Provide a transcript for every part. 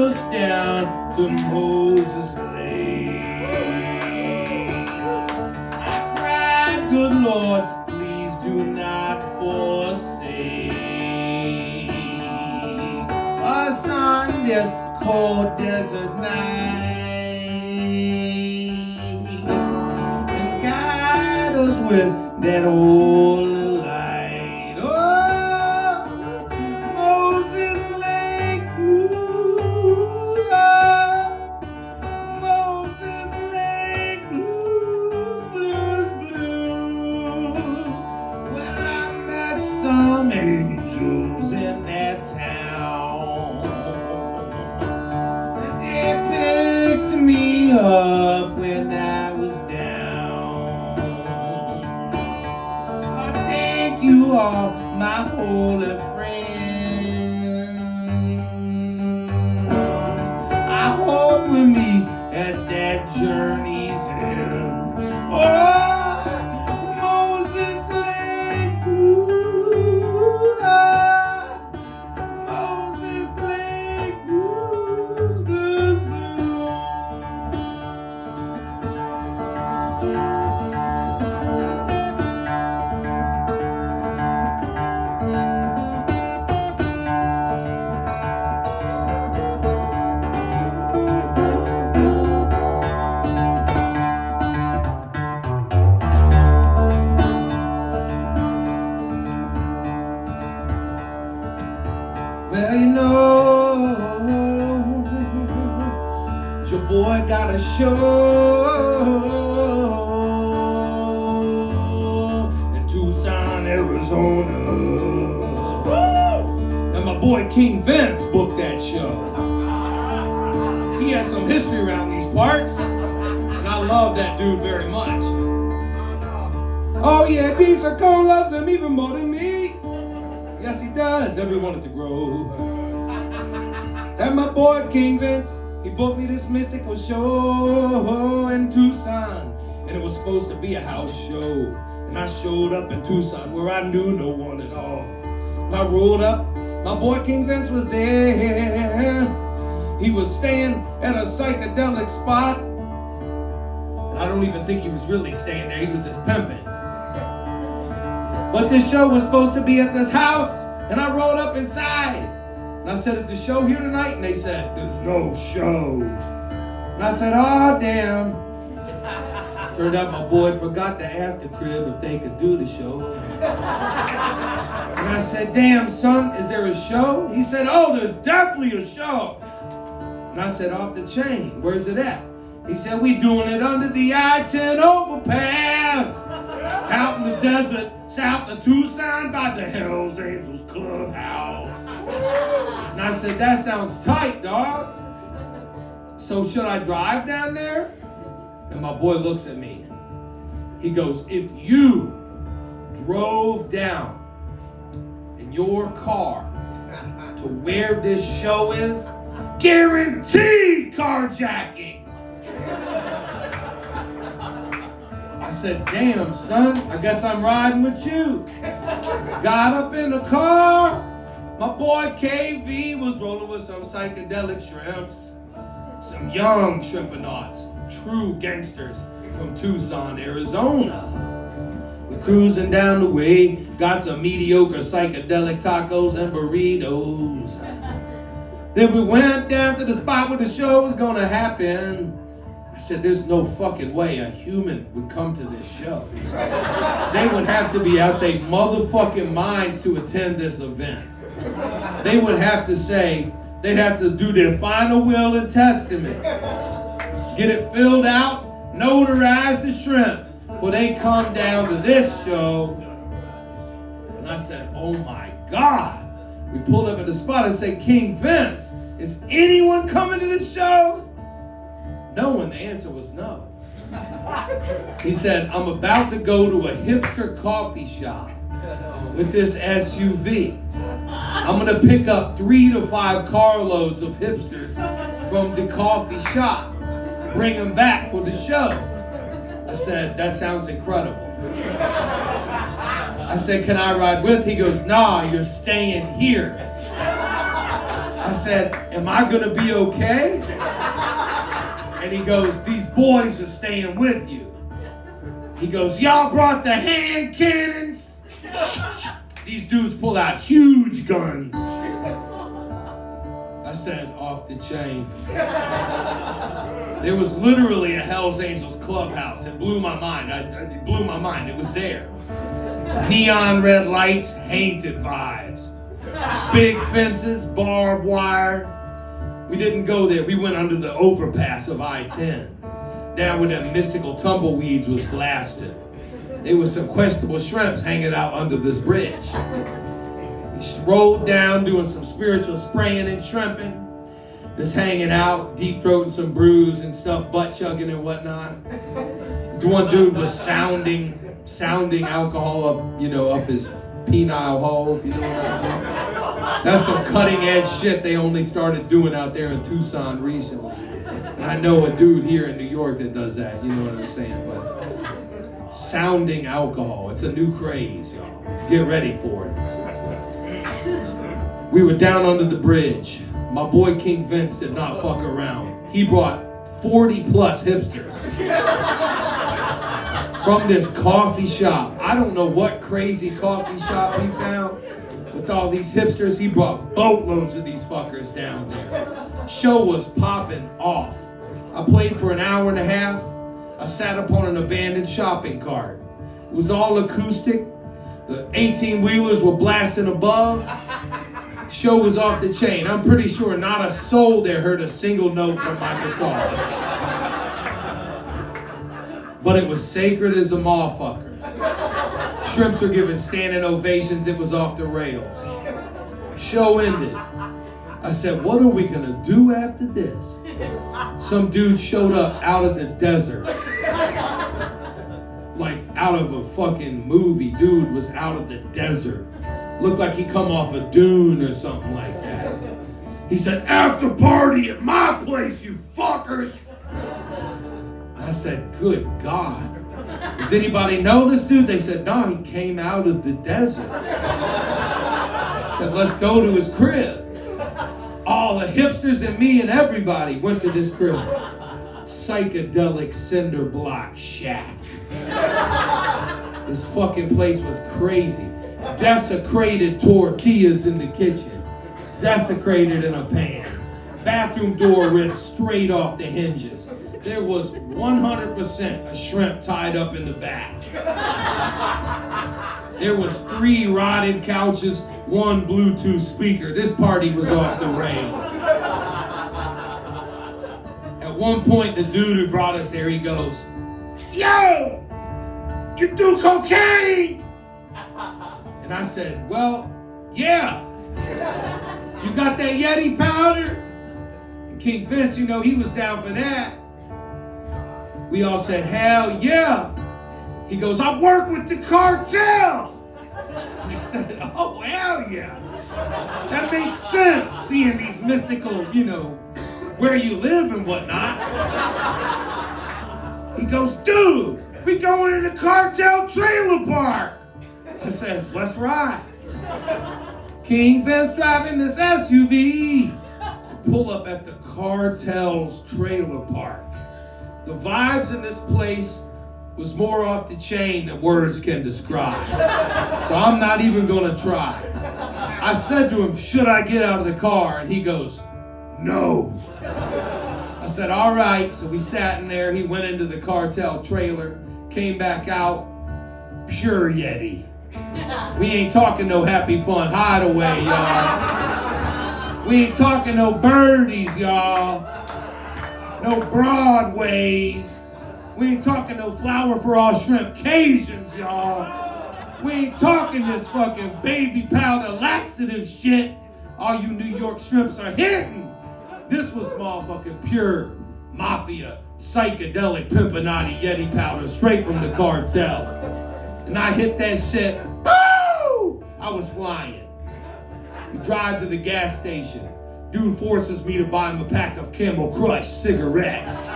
us down to Moses' lake. I cried, good Lord, please do not forsake our son this cold desert night, and guide us with that holy light. Oh, Moses Lake, ooh, ah, Moses Lake, blues, blues, blues. Well, I met some angels in that town, and they picked me up when I was down. I thank you all, my holy friends. I hope we meet at that journey's end. Oh, Moses Lake, ooh, ah, Moses Lake, blues, blues, blues. Well, you know, your boy got a show in Tucson, Arizona. And my boy King Vince booked that show. He has some history around these parts, and I love that dude very much. Oh yeah, Diesel Cole loves him even more than me. Yes, he does. Everyone at the Grove. That my boy King Vince, he booked me this mystical show in Tucson, and it was supposed to be a house show. And I showed up in Tucson where I knew no one at all. I rolled up, my boy King Vince was there. He was staying at a psychedelic spot, and I don't even think he was really staying there. He was just pimping. But this show was supposed to be at this house, and I rolled up inside. And I said, is the show here tonight? And they said, there's no show. And I said, oh, damn. Turned out my boy forgot to ask the crib if they could do the show. And I said, damn, son, is there a show? He said, oh, there's definitely a show. And I said, off the chain, where's it at? He said, we doing it under the I-10 overpass, out in the desert, south of Tucson by the Hells Angels Clubhouse. And I said, that sounds tight, dog. So should I drive down there? And my boy looks at me. He goes, if you drove down in your car to where this show is, guaranteed carjacking. I said, damn, son, I guess I'm riding with you. Got up in the car. My boy KV was rolling with some psychedelic shrimps. Some young shrimponauts, true gangsters from Tucson, Arizona. We're cruising down the way, got some mediocre psychedelic tacos and burritos. Then we went down to the spot where the show was gonna happen. I said, there's no fucking way a human would come to this show. They would have to be out their motherfucking minds to attend this event. They would have to say, they'd have to do their final will and testament. Get it filled out, notarize the shrimp, before they come down to this show. And I said, oh my God. We pulled up at the spot and said, King Vince, is anyone coming to this show? No, and the answer was no. He said, I'm about to go to a hipster coffee shop with this SUV. I'm gonna pick up 3 to 5 carloads of hipsters from the coffee shop, bring them back for the show. I said, that sounds incredible. I said, can I ride with? He goes, nah, you're staying here. I I said, am I gonna be okay? And he goes, these boys are staying with you. He goes, y'all brought the hand cannons? These dudes pull out huge guns. I said, off the chain. There was literally a Hells Angels clubhouse. It blew my mind. It blew my mind. It was there. Neon red lights, haunted vibes. Big fences, barbed wire. We didn't go there. We went under the overpass of I-10. Down where them mystical tumbleweeds was blasted. There was some questionable shrimps hanging out under this bridge. We rolled down doing some spiritual spraying and shrimping. Just hanging out, deep throating some brews and stuff, butt chugging and whatnot. One dude was sounding alcohol up, up his penile hole, if you know what I'm saying. That's some cutting edge shit they only started doing out there in Tucson recently. And I know a dude here in New York that does that, you know what I'm saying? But sounding alcohol, it's a new craze, y'all. Get ready for it. We were down under the bridge. My boy King Vince did not fuck around. He brought 40 plus hipsters from this coffee shop. I don't know what crazy coffee shop he found with all these hipsters. He brought boatloads of these fuckers down there. Show was popping off. I played for an hour and a half. I sat upon an abandoned shopping cart. It was all acoustic. The 18-wheelers were blasting above. Show was off the chain. I'm pretty sure not a soul there heard a single note from my guitar. But it was sacred as a motherfucker. Shrimps were giving standing ovations. It was off the rails. Show ended. I said, what are we gonna do after this? Some dude showed up out of the desert. Like out of a fucking movie. Dude was out of the desert. Looked like he come off a dune or something like that. He said, after party at my place, you fuckers. I said, good God. Does anybody know this dude? They said, no, he came out of the desert. I said, let's go to his crib. All the hipsters and me and everybody went to this crib. Psychedelic cinder block shack. This fucking place was crazy. Desecrated tortillas in the kitchen. Desecrated in a pan. Bathroom door ripped straight off the hinges. There was 100% a shrimp tied up in the back. There was 3 rotted couches, 1 Bluetooth speaker. This party was off the rails. At one point, the dude who brought us there, he goes, yo, you do cocaine? And I said, well, yeah. You got that Yeti powder? And King Vince, he was down for that. We all said, hell yeah. He goes, I work with the cartel. I said, oh, hell yeah. That makes sense, seeing these mystical, where you live and whatnot. He goes, dude, we going in the cartel trailer park. I said, let's ride. King Vince driving this SUV. Pull up at the cartel's trailer park. The vibes in this place was more off the chain than words can describe. So I'm not even gonna try. I said to him, should I get out of the car? And he goes, no. I said, all right. So we sat in there. He went into the cartel trailer, came back out, pure Yeti. We ain't talking no Happy Fun Hideaway, y'all. We ain't talking no birdies, y'all. No Broadways. We ain't talking no flour for all shrimp Cajuns, y'all. We ain't talking this fucking baby powder laxative shit all you New York shrimps are hitting. This was motherfucking pure mafia, psychedelic, pimpinati Yeti powder straight from the cartel. And I hit that shit, boo! I was flying. We drive to the gas station. Dude forces me to buy him a pack of Camel Crush cigarettes.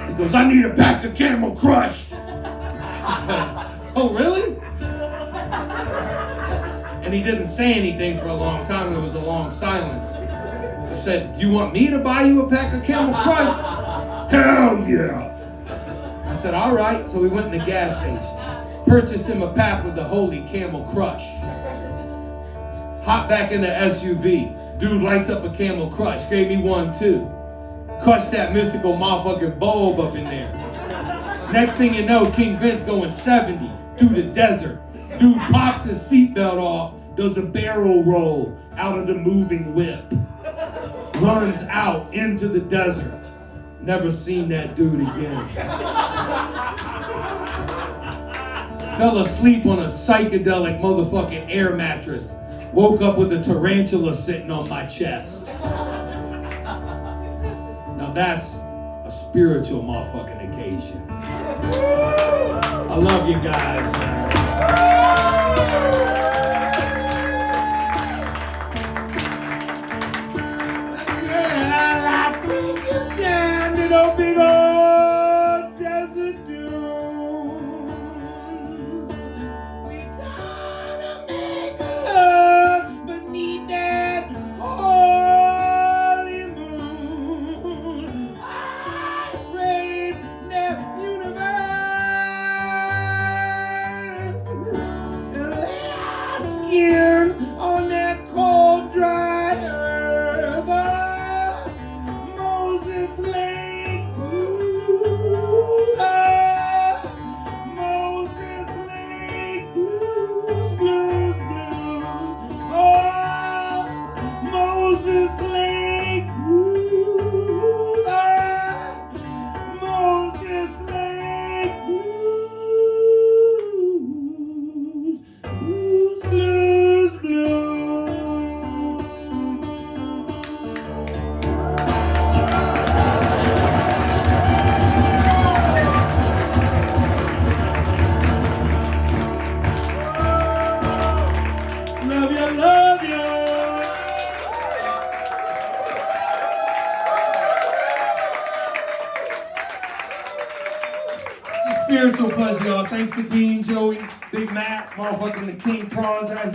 He goes, I need a pack of Camel Crush. I said, oh, really? And he didn't say anything for a long time. There was a long silence. said, you want me to buy you a pack of Camel Crush? Hell yeah. I said, all right. So we went in the gas station. Purchased him a pack with the Holy Camel Crush. Hop back in the SUV. Dude lights up a Camel Crush. Gave me one too. Crushed that mystical motherfucking bulb up in there. Next thing you know, King Vince going 70 through the desert. Dude pops his seatbelt off, does a barrel roll out of the moving whip. Runs out into the desert. Never seen that dude again. Fell asleep on a psychedelic motherfucking air mattress. Woke up with a tarantula sitting on my chest. Now that's a spiritual motherfucking occasion. I love you guys, man. I'll take you down to the big old desert dunes. We gonna make love beneath that holy moon. I praise the universe and lay our skin on that cold, dry earth. Moses Lake blues, Moses Lake blues, blues, blues. Oh, Moses Lake blues, Moses Lake blues, blues, blues, blues. Love you, love you. It's a spiritual pleasure, y'all. Thanks to Dean, Joey, Big Mac, motherfucking the King Prawns out here.